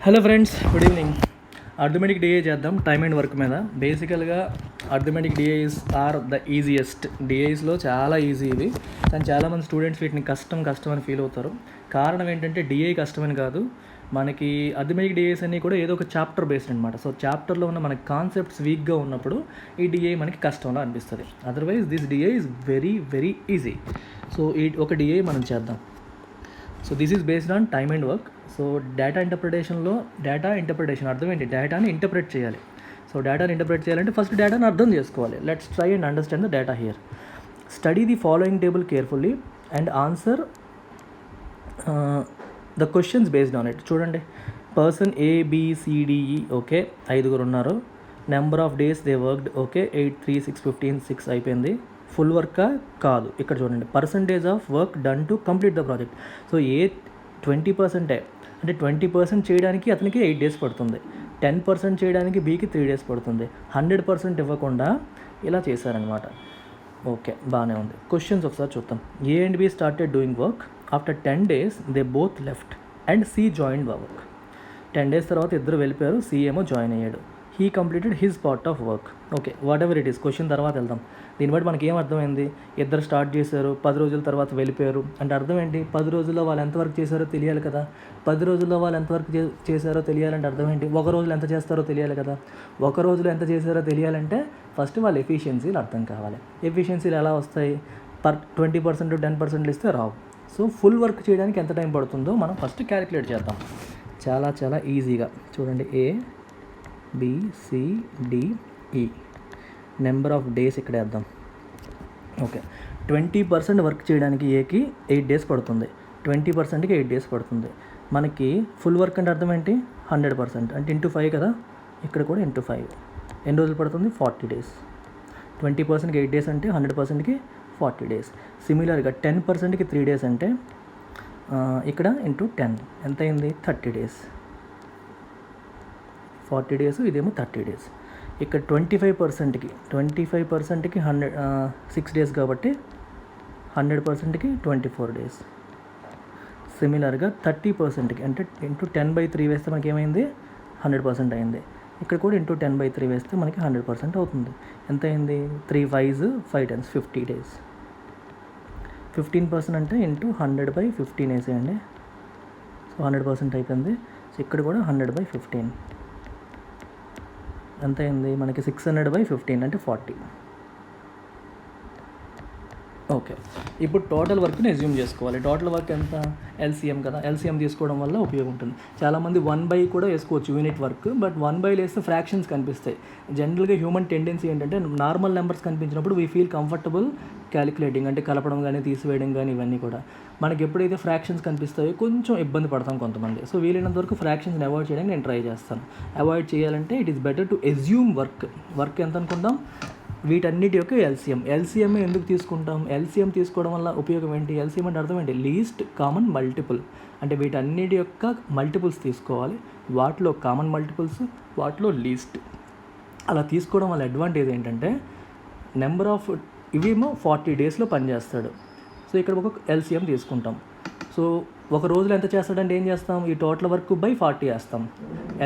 Hello friends, good evening. Arithmetic DI చేద్దాం time and work మీద. బేసికల్గా arithmetic DIs are the easiest. డిఏస్లో చాలా ఈజీ ఇవి, కానీ చాలామంది స్టూడెంట్స్ వీటిని కష్టం అని ఫీల్ అవుతారు. కారణం ఏంటంటే డిఏ కష్టమని కాదు, మనకి అర్థమెటిక్ డిఏస్ అన్నీ కూడా ఏదో ఒక చాప్టర్ బేస్డ్ అనమాట. సో చాప్టర్లో ఉన్న మనకి కాన్సెప్ట్స్ వీక్గా ఉన్నప్పుడు ఈ డిఏ మనకి కష్టంలో అనిపిస్తుంది. Otherwise this DA is very very easy. So ఈ ఒక డిఏ మనం చేద్దాం. So this is based on time and work. So data interpretation అర్థం ఏంటి? డేటాని ఇంటర్ప్రెట్ చేయాలి. సో డేటాని ఇంటర్ప్రెట్ చేయాలంటే ఫస్ట్ డేటాని అర్థం చేసుకోవాలి. Let's try and understand the data here. Study the following table carefully and answer the questions based on it. చూడండి, పర్సన్ ఏబిసిడిఈ, ఓకే, 5 ఉన్నారు. Number of days they worked, okay, 8, 3, 6, 15, 6 అయిపోయింది. Full వర్కా కాదు. ఇక్కడ చూడండి, percentage of work done to complete the project. So 20% అంటే 20% చేయడానికి అతనికి 8 days పడుతుంది. 10% చేయడానికి బీకి 3 days పడుతుంది. 100% ఇవ్వకుండా ఇలా చేశారనమాట. ఓకే, బాగానే ఉంది. క్వశ్చన్స్ ఒకసారి చూద్దాం. A and B started doing work. After 10 days they both left and C joined work. 10 days తర్వాత ఇద్దరు వెళ్ళిపోయారు, సి ఏమో జాయిన్ అయ్యాడు. He completed his part of work. Okay, whatever it is. Question తర్వాత వెళ్దాం. దీన్ని బట్టి మనకి ఏం అర్థమైంది? ఇద్దరు స్టార్ట్ చేశారు, 10 రోజుల తర్వాత వెళ్ళిపోయారు అంటే అర్థం ఏంటి? 10 రోజుల్లో వాళ్ళు ఎంతవరకు చేశారో తెలియాలి కదా. 10 రోజుల్లో వాళ్ళు ఎంతవరకు చేశారో తెలియాలంటే అర్థం ఏంటి? ఒక రోజులో ఎంత చేస్తారో తెలియాలి కదా. ఒక రోజులో ఎంత చేశారో తెలియాలంటే ఫస్ట్ వాళ్ళ ఎఫిషియన్సీలు అర్థం కావాలి. ఎఫిషియన్సీలు ఎలా వస్తాయి? 20% 10% ఇస్తే రావు. సో ఫుల్ వర్క్ చేయడానికి ఎంత టైం పడుతుందో మనం ఫస్ట్ క్యాలిక్యులేట్ చేద్దాం. చాలా ఈజీగా చూడండి. ABCDE నెంబర్ ఆఫ్ డేస్ ఇక్కడ వేద్దాం. ఓకే, 20% వర్క్ చేయడానికి ఏకి 8 days పడుతుంది. 20%కి 8 days పడుతుంది. మనకి ఫుల్ వర్క్ అంటే అర్థం ఏంటి? 100% అంటే ఇంటూ 5 కదా. ఇక్కడ కూడా ఇంటూ 5. ఎన్ని రోజులు పడుతుంది? 40 days. 20%కి 8 days అంటే 100%కి 40 days. సిమిలర్గా 10%కి 3 days అంటే ఇక్కడ ఇంటూ 10 ఎంత అయింది? 30 days. 40 days, ఇదేమో 30 days. ఇక్కడ 25%కి 6 days కాబట్టి 100%కి 24 days. సిమిలర్గా 30%కి అంటే ఇంటూ 10/3 వేస్తే మనకి ఏమైంది? 100% అయింది. ఇక్కడ కూడా ఇంటూ 10/3 వేస్తే మనకి 100% అవుతుంది. ఎంత అయింది? 3 5s 5 10s 50 days. 15% అంటే ఇంటూ 100/15 వేసేయండి. సో 100% అయిపోయింది. సో ఇక్కడ కూడా 100/15 ఎంత అయింది? మనకి 600/15 అంటే 40. ఓకే, ఇప్పుడు టోటల్ వర్క్ని అజ్యూమ్ చేసుకోవాలి. టోటల్ వర్క్ ఎంత? ఎల్సిఎం కదా. ఎల్సిఎం తీసుకోవడం వల్ల ఉపయోగం ఉంటుంది. చాలామంది 1/, కూడా వేసుకోవచ్చు యూనిట్ వర్క్. బట్ 1/, వేస్తే ఫ్రాక్షన్స్ కనిపిస్తాయి. జనరల్గా హ్యూమన్ టెండెన్సీ ఏంటంటే నార్మల్ నెంబర్స్ కనిపించినప్పుడు వీ ఫీల్ కంఫర్టబుల్ క్యాలిక్యులేటింగ్, అంటే కలపడం కానీ తీసివేయడం కానీ ఇవన్నీ కూడా. మనకి ఎప్పుడైతే ఫ్రాక్షన్స్ కనిపిస్తాయో కొంచెం ఇబ్బంది పడతాం కొంతమంది. సో వీలైనంత వరకు ఫ్రాక్షన్స్ని అవాయిడ్ చేయడానికి నేను ట్రై చేస్తాను. అవాయిడ్ చేయాలంటే it is better to assume work ఎంత అనుకుంటాం? వీటన్నిటి యొక్క ఎల్సిఎం ఎందుకు తీసుకుంటాం? ఎల్సిఎం తీసుకోవడం వల్ల ఉపయోగం ఏంటి? ఎల్సిఎం అంటే అర్థం ఏంటి? Least common multiple. అంటే వీటన్నిటి యొక్క మల్టిపుల్స్ తీసుకోవాలి. వాటిలో కామన్ మల్టిపుల్స్, వాటిలో లీస్ట్. అలా తీసుకోవడం వల్ల అడ్వాంటేజ్ ఏంటంటే నెంబర్ ఆఫ్ ఇవేమో 40 daysలో పనిచేస్తాడు. సో ఇక్కడ ఒక ఎల్సిఎం తీసుకుంటాం. సో ఒక రోజులో ఎంత చేస్తాడంటే ఏం చేస్తాం? ఈ టోటల్ వర్క్ బై 40 వేస్తాం.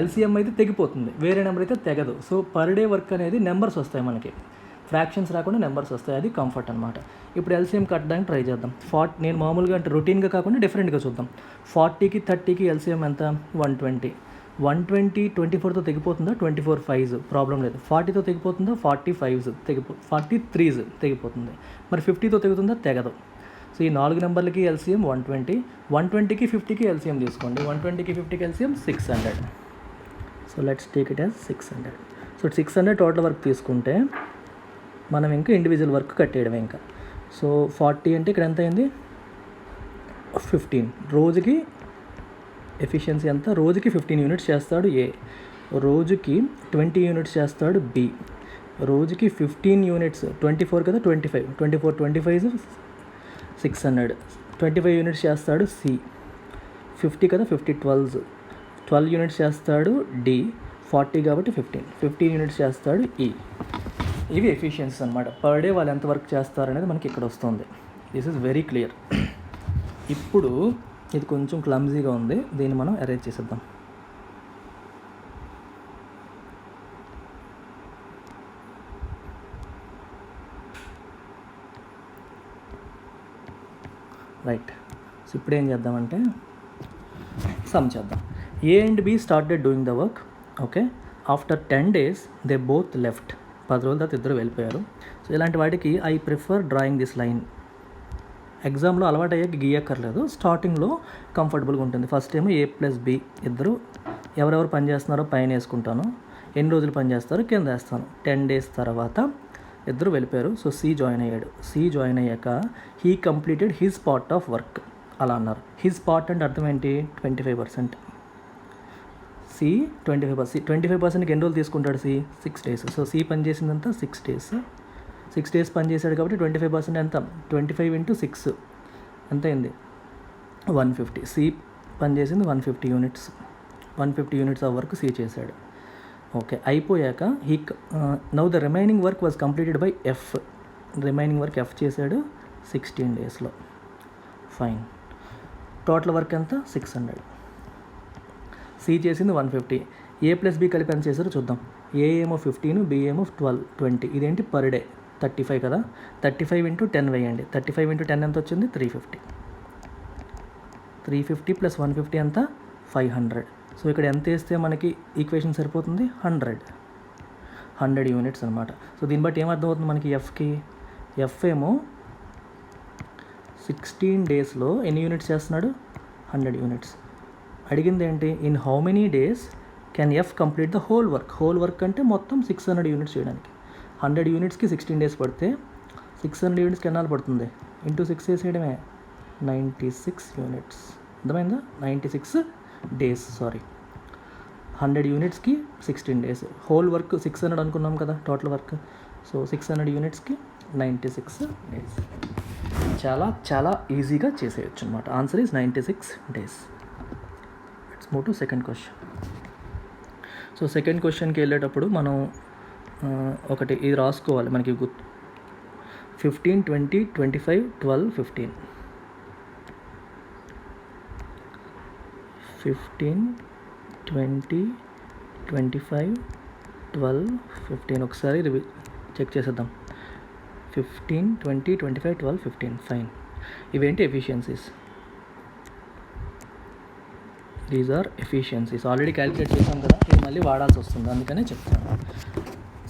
ఎల్సిఎం అయితే తెగిపోతుంది, వేరే నెంబర్ అయితే తెగదు. సో పర్ డే వర్క్ అనేది నెంబర్స్ వస్తాయి మనకి, ఫ్రాక్షన్స్ రాకుండా నెంబర్స్ వస్తాయి. అది కంఫర్ట్ అనమాట. ఇప్పుడు ఎల్సిఎం కట్టడానికి ట్రై చేద్దాం. నేను మామూలుగా అంటే రొటీన్గా కాకుండా డిఫరెంట్గా చూద్దాం. 40కి 30కి ఎల్సిఎం ఎంత? 120. 120 24తో తెగిపోతుందా? 24 5s ప్రాబ్లం లేదు. 40తో తెగిపోతుందా? 40 5s 40 3s తెగిపోతుంది. మరి 50తో తెగుతుందా? తెగదు. సో ఈ 4 నెంబర్లకి ఎల్సిఎం 120. 120కి 50కి ఎల్సిఎం తీసుకోండి. 120కి 50కి LCM 600. So let's take it as 600. So 600 total work తీసుకుంటే మనం ఇంకా ఇండివిజువల్ వర్క్ కట్టేయడమే ఇంకా. సో 40 అంటే ఇక్కడ ఎంత అయింది? 15. రోజుకి ఎఫిషియన్సీ ఎంత? రోజుకి 15 units చేస్తాడు ఏ. రోజుకి 20 units చేస్తాడు బి. రోజుకి 15 units 24 కదా, 25 25 600. 25 units చేస్తాడు సి. 50 కదా, 50 12 units చేస్తాడు డి. 40 కాబట్టి 15 units చేస్తాడు ఈ. ఇవి ఎఫిషియన్సీస్ అనమాట. పర్ డే వాళ్ళు ఎంత వర్క్ చేస్తారనేది మనకి ఇక్కడ వస్తుంది. This is very clear. ఇప్పుడు ఇది కొంచెం క్లమ్జీగా ఉంది, దీన్ని మనం అరేంజ్ చేసేద్దాం. రైట్. సో ఇప్పుడు ఏం చేద్దామంటే సమ్ చేద్దాం. A and B started doing the work. Okay, after 10 days they both left. 10 రోజుల తర్వాత ఇద్దరు వెళ్ళిపోయారు. సో ఇలాంటి వాటికి I prefer drawing this line. ఎగ్జామ్లో అలవాటు అయ్యాక గీయక్కర్లేదు, స్టార్టింగ్లో కంఫర్టబుల్గా ఉంటుంది. ఫస్ట్ ఏమో A+B ఇద్దరు ఎవరెవరు పని చేస్తున్నారో పైన వేసుకుంటాను, ఎన్ని రోజులు పని చేస్తారో కింద వేస్తాను. 10 days తర్వాత ఇద్దరు వెళ్ళిపోయారు. సో C జాయిన్ అయ్యాడు. C జాయిన్ అయ్యాక he completed his part of work అలా అన్నారు. హిజ్ పార్ట్ అంటే అర్థం ఏంటి? 25%. C 25%. 25%కి ఎన్ని రోజులు తీసుకుంటాడు? C 6 days. సో C పని చేసిందంతా 6 days. 6 days పని చేశాడు కాబట్టి 25% ఎంత? 25 × 6 ఎంత అయింది? 150. C పని చేసింది 150 units. 150 units of work C చేశాడు. ఓకే, అయిపోయాక now the remaining work was completed by F. Remaining work F చేశాడు 16 daysలో. ఫైన్. టోటల్ వర్క్ ఎంత? 600. C చేసింది 150. A+B కలిపి ఎంత చేశారో చూద్దాం. A ఏమో 15, B ఏమో 12, 20. ఇదేంటి? పర్ డే 35 కదా. 35 × 10 వేయండి. 35 × 10 ఎంత వచ్చింది? 350. 350 + 150 ఎంత? 500. సో ఇక్కడ ఎంత వేస్తే మనకి ఈక్వేషన్ సరిపోతుంది? 100 units అనమాట. సో దీన్ని బట్టి ఏమర్థమవుతుంది మనకి? Fకి F ఏమో 16 daysలో ఎన్ని యూనిట్స్ చేస్తున్నాడు? 100 units. అడిగింది ఏంటి? In how many days can F complete the whole work. Whole work అంటే మొత్తం 600 units చేయడానికి. 100 unitsకి 16 days పడితే 600 unitsకి ఎన్నాళ్ళు పడుతుంది? ఇంటూ 6 వేసేయడమే. 96 units. అర్థమైందా? 96 days. Sorry, 100 unitsకి 16 days. Whole work 600 అనుకున్నాం కదా టోటల్ వర్క్. So 600 unitsకి 96 days. చాలా చాలా ఈజీగా చేసేయచ్చు అనమాట. Answer is 96 days. Let's move to second question. So second క్వశ్చన్కి వెళ్ళేటప్పుడు మనం ఒకటి ఇది రాసుకోవాలి మనకి 15, 20, 25, 12, 15. 15, 20, 25, 12, 15. ఒకసారి చెక్ చేసేద్దాం. 15, 20, 25, 12, 15. ఫైన్. ఇవేంటి? Efficiencies. These are efficiencies. Already calculate చేసాం కదా, ఇది మళ్ళీ వాడాల్సి వస్తుంది, అందుకనే చెప్తాను.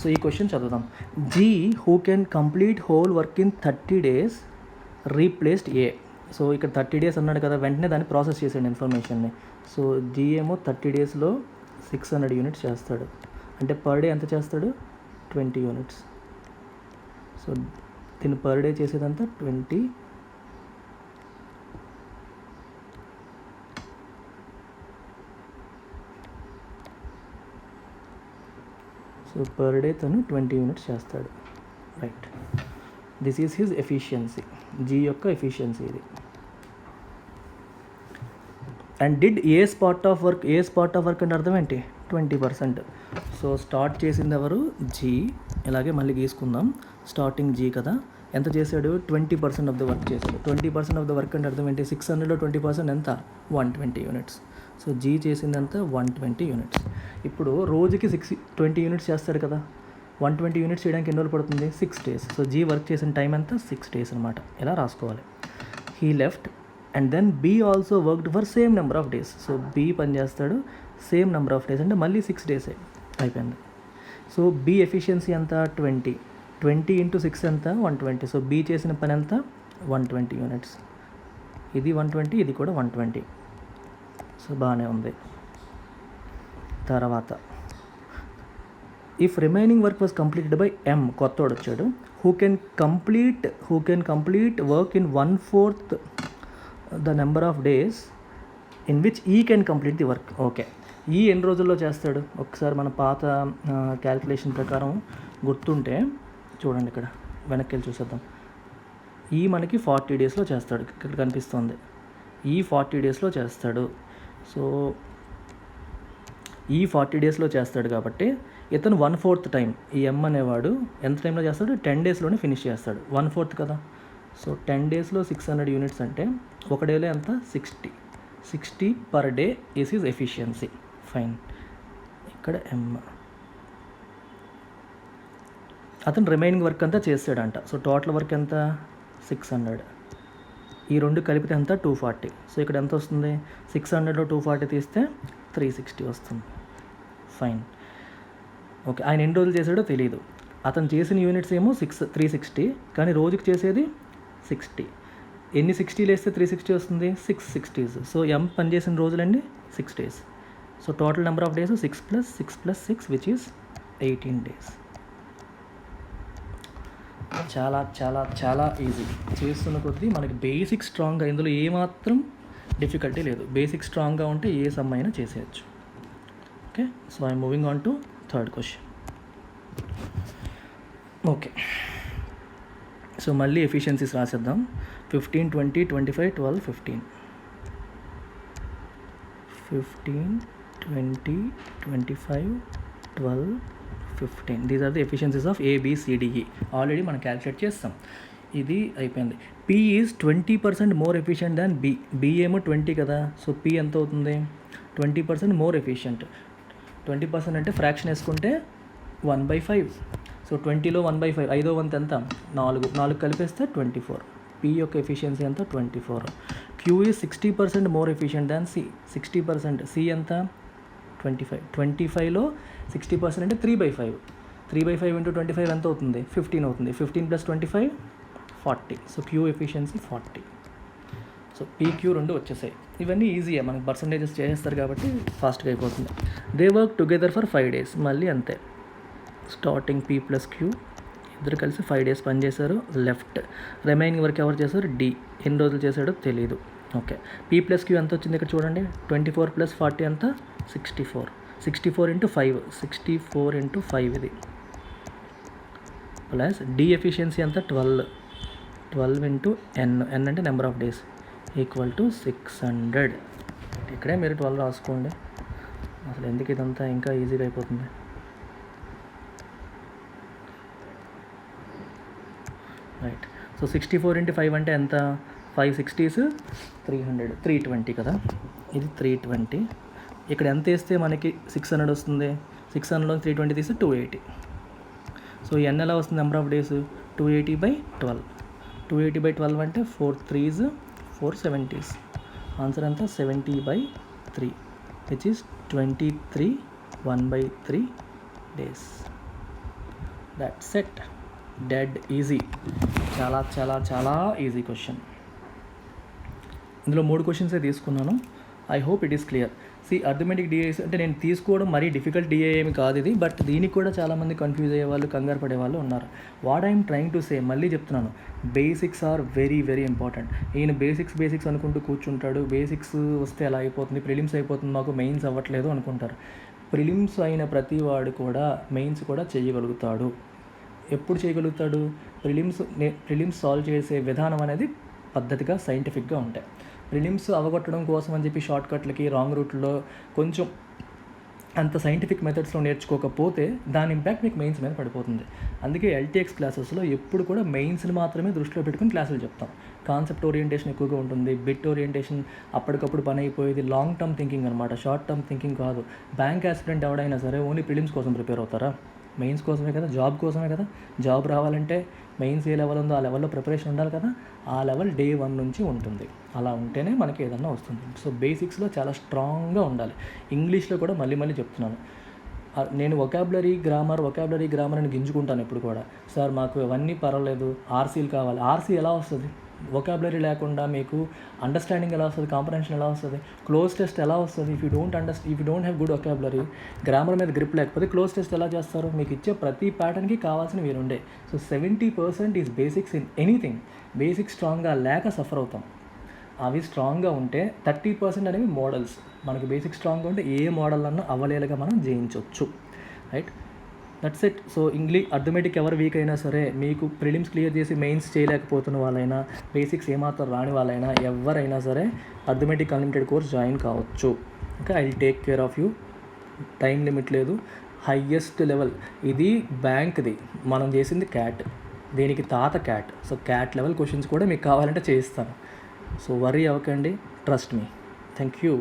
సో ఈ క్వశ్చన్ చదువుదాం. G who can complete whole work in 30 days replaced A. So ఇక్కడ 30 days అన్నాడు కదా, వెంటనే దాన్ని ప్రాసెస్ చేసాడు ఇన్ఫర్మేషన్ని. సో G ఏమో 30 daysలో 600 units చేస్తాడు. అంటే పర్ డే ఎంత చేస్తాడు? 20 units. సో దీన్ని పర్ డే చేసేదంతా 20. సో పర్ డే తను 20 units చేస్తాడు. Right. This is his efficiency. G యొక్క ఎఫిషియన్సీ ఇది. And did a spot of work. A spot of work అంటే అర్థం ఏంటి? 20%. సో స్టార్ట్ చేసింది ఎవరు? G. ఇలాగే మళ్ళీ గీసుకుందాం. స్టార్టింగ్ G కదా, ఎంత చేశాడు? 20% ఆఫ్ ద వర్క్ చేశాడు. 20% ఆఫ్ ద వర్క్ అంటే అర్థం ఏంటి? 600లో 20% ఎంత? 120 units. సో G చేసింది ఎంత? 120 units. ఇప్పుడు రోజుకి 20 units చేస్తాడు కదా, 120 units చేయడానికి ఎన్ని రోజులు పడుతుంది? 6 days. సో G వర్క్ చేసిన టైం ఎంత? 6 days అనమాట. ఇలా రాసుకోవాలి. He left and then B also worked for same number of days. So B పని చేస్తాడు సేమ్ నెంబర్ ఆఫ్ డేస్, అంటే మళ్ళీ 6 days అయిపోయింది. సో B ఎఫిషియన్సీ ఎంత? 20. 20 × 6 ఎంత? 120. సో B చేసిన పని ఎంత? 120 units. ఇది 120, ఇది కూడా 120. సో బాగానే ఉంది. తర్వాత if remaining work was completed by M, కొత్తోడు వచ్చాడు. Who can complete work in 1/4 the number of days in which E can complete the work. Okay, ఈ ఎన్ని రోజుల్లో చేస్తాడు? ఒకసారి మన పాత క్యాల్కులేషన్ ప్రకారం గుర్తుంటే చూడండి, ఇక్కడ వెనక్కి వెళ్ళి చూసేద్దాం. ఈ మనకి 40 daysలో చేస్తాడు. ఇక్కడ కనిపిస్తుంది ఈ 40 daysలో చేస్తాడు. సో ఈ 40 daysలో చేస్తాడు కాబట్టి ఇతను 1/4 టైం, ఈ M అనేవాడు ఎంత టైంలో చేస్తాడు? 10 daysలోనే ఫినిష్ చేస్తాడు. 1/4 కదా. సో 10 daysలో 600 units అంటే ఒక డేలో ఎంత? 60 per day is his efficiency. Fine. ఇక్కడ M. అతను రిమైనింగ్ వర్క్ అంతా చేస్తాడంట. సో టోటల్ వర్క్ ఎంత? 600. ఈ రెండు కలిపితే ఎంత 240. సో ఇక్కడ ఎంత వస్తుంది 600లో 240 తీస్తే 360 వస్తుంది. ఫైన్. ఓకే, ఆయన ఎన్ని రోజులు చేసాడో తెలియదు. అతను చేసిన యూనిట్స్ ఏమో 360, కానీ రోజుకి చేసేది 60. ఎన్ని 60 వేస్తే 360 వస్తుంది? 6 60s. సో ఎం పనిచేసిన రోజులండి 6 days. So total number of days 6 + 6 which is 18 days. చాలా చాలా చాలా ఈజీ. చేస్తున్న కొద్దీ మనకి బేసిక్ స్ట్రాంగ్గా, ఇందులో ఏమాత్రం డిఫికల్టీ లేదు. బేసిక్ స్ట్రాంగ్గా ఉంటే ఏ సమ్ అయినా చేసేయచ్చు. Okay, so I'm moving on to third question. Okay, so మళ్ళీ efficiencies రాసేద్దాం. 15, 20, 25, 12, 15. 15, 20, 25, 12, 15. These are the efficiencies of ABCDE. Already మనం క్యాలిక్యులేట్ చేస్తాం. ఇది అయిపోయింది. P is 20% more efficient than B. B ఏమో 20 కదా, సో P ఎంత అవుతుంది? 20% మోర్ ఎఫిషియంట్. 20% అంటే ఫ్రాక్షన్ వేసుకుంటే 1/5. సో 20లో 1/5, 5వ వంతు ఎంత? 4 కలిపేస్తే 24. P యొక్క ఎఫిషియన్సీ ఎంత? 24. Q is 60% more efficient than C. 60%. C ఎంత? 25. 25లో 60% అంటే 3/5. 3/5 × 25 ఎంత అవుతుంది? 15 అవుతుంది. 15 + 25 40. So Q efficiency 40. So PQ రెండు వచ్చేసాయి. ఇవన్నీ ఈజీయే, మనకి పర్సంటేజెస్ చేసేస్తారు కాబట్టి ఫాస్ట్గా అయిపోతుంది. They work together for 5 days. మళ్ళీ అంతే, స్టార్టింగ్ P + Q ఇద్దరు కలిసి 5 days పనిచేశారు. లెఫ్ట్ రిమైనింగ్ వర్క్ ఎవరు చేశారు? D. ఎన్ని రోజులు చేశాడో తెలీదు. ఓకే, P + Q ఎంత వచ్చింది ఇక్కడ చూడండి. 24 + 40 ఎంత? 64. 64 × 5. 64 × 5 ఇది. ప్లస్ D ఎఫిషియన్సీ ఎంత? 12. 12 × N. N అంటే number of days equal to 600. ఇక్కడే మీరు 12 రాసుకోండి. అసలు ఎందుకు ఇదంతా ఇంకా ఈజీగా అయిపోతుంది. రైట్. సో 64 × 5 అంటే ఎంత? 5 60s 300, 320 కదా. ఇది 320. ఇక్కడ ఎంత వేస్తే మనకి 600 వస్తుంది? 600లో 320 తీస్తే 280. సో N ఎలా వస్తుంది? Number of days 280/12. 280/12 అంటే 4 3s 470s. ఆన్సర్ ఎంత? 70/3 which is 23, 1/3 days. That's it. Dead easy. చాలా చాలా చాలా ఈజీ క్వశ్చన్. ఇందులో 3 క్వశ్చన్సే తీసుకున్నాను. I hope it is clear. Arithmetic DA అంటే నేను తీసుకోవడం మరీ డిఫికల్ట్ డిఏ ఏమి కాదు ఇది, బట్ దీనికి కూడా చాలామంది కన్ఫ్యూజ్ అయ్యేవాళ్ళు, కంగారు పడేవాళ్ళు ఉన్నారు. What I'm trying to say, మళ్ళీ చెప్తున్నాను, basics are very very important. ఈయన బేసిక్స్ అనుకుంటూ కూర్చుంటాడు. బేసిక్స్ వస్తే ఎలా అయిపోతుంది, ప్రిలిమ్స్ అయిపోతుంది, మాకు మెయిన్స్ అవ్వట్లేదు అనుకుంటారు. ప్రిలిమ్స్ అయిన ప్రతి వాడు కూడా మెయిన్స్ కూడా చేయగలుగుతాడు. ఎప్పుడు చేయగలుగుతాడు? ప్రిలిమ్స్ సాల్వ్ చేసే విధానం అనేది పద్ధతిగా సైంటిఫిక్గా ఉంటాయి. ప్రిలిమ్స్ అవగొట్టడం కోసం అని చెప్పి షార్ట్ కట్లకి రాంగ్ రూట్లో కొంచెం అంత సైంటిఫిక్ మెథడ్స్లో నేర్చుకోకపోతే దాని ఇంపాక్ట్ మీకు మెయిన్స్ మీద పడిపోతుంది. అందుకే LTX క్లాసెస్లో ఎప్పుడు కూడా మెయిన్స్ని మాత్రమే దృష్టిలో పెట్టుకుని క్లాసులు చెప్తాం. కాన్సెప్ట్ ఓరియంటేషన్ ఎక్కువగా ఉంటుంది, బిట్ ఓరియంటేషన్ అప్పటికప్పుడు పని అయిపోయేది, లాంగ్ టర్మ్ థింకింగ్ అనమాట, షార్ట్ టర్మ్ థింకింగ్ కాదు. బ్యాంక్ ఆస్పిరెంట్ ఎవడైనా సరే ఓన్లీ ప్రిలిమ్స్ కోసం ప్రిపేర్ అవుతారా? మెయిన్స్ కోసమే కదా, జాబ్ కోసమే కదా. జాబ్ రావాలంటే మెయిన్స్ ఏ లెవెల్ ఉందో ఆ లెవెల్లో ప్రిపరేషన్ ఉండాలి కదా. ఆ లెవెల్ డే 1 నుంచి ఉంటుంది. అలా ఉంటేనే మనకి ఏదన్నా వస్తుంది. సో బేసిక్స్లో చాలా స్ట్రాంగ్గా ఉండాలి. ఇంగ్లీష్లో కూడా మళ్ళీ చెప్తున్నాను, నేను వొకాబులరీ గ్రామర్ అని గింజుకుంటాను ఎప్పుడు కూడా. సార్ మాకు అవన్నీ పర్వాలేదు, ఆర్సీలు కావాలి. ఆర్సీ ఎలా వస్తుంది? వొకాబులరీ లేకుండా మీకు అండర్స్టాండింగ్ ఎలా వస్తుంది? కాంప్రహెన్షన్ ఎలా వస్తుంది? క్లోజ్ టెస్ట్ ఎలా వస్తుంది? If you don't have good vocabulary, grammar మీద గ్రిప్ లేకపోతే క్లోజ్ టెస్ట్ ఎలా చేస్తారు? మీకు ఇచ్చే ప్రతి ప్యాటర్న్కి కావాల్సిన వీరుండే. So 70% is basics in anything. Basics స్ట్రాంగ్గా లేక సఫర్ అవుతాం. అవి స్ట్రాంగ్గా ఉంటే 30% అనేవి మోడల్స్. మనకి బేసిక్ స్ట్రాంగ్గా ఉంటే ఏ మోడల్ అన్నా అవలేలుగా మనం జయించవచ్చు. Right, that's it. So arithmetic ఎవరు వీక్ అయినా సరే, మీకు ప్రిలిమ్స్ క్లియర్ చేసి మెయిన్స్ చేయలేకపోతున్న వాళ్ళైనా, బేసిక్స్ ఏమాత్రం రాని వాళ్ళైనా, ఎవరైనా సరే అర్థమెటిక్ అన్లిమిటెడ్ కోర్స్ జాయిన్ కావచ్చు. Okay, I will take care of you. Time limit లేదు, హయ్యెస్ట్ లెవెల్. ఇది బ్యాంక్ది, మనం చేసింది క్యాట్, దీనికి తాత cat. So cat level questions కూడా మీకు కావాలంటే చేయిస్తాను. సో వర్రీ అవ్వకండి, ట్రస్ట్ మీ. Thank you.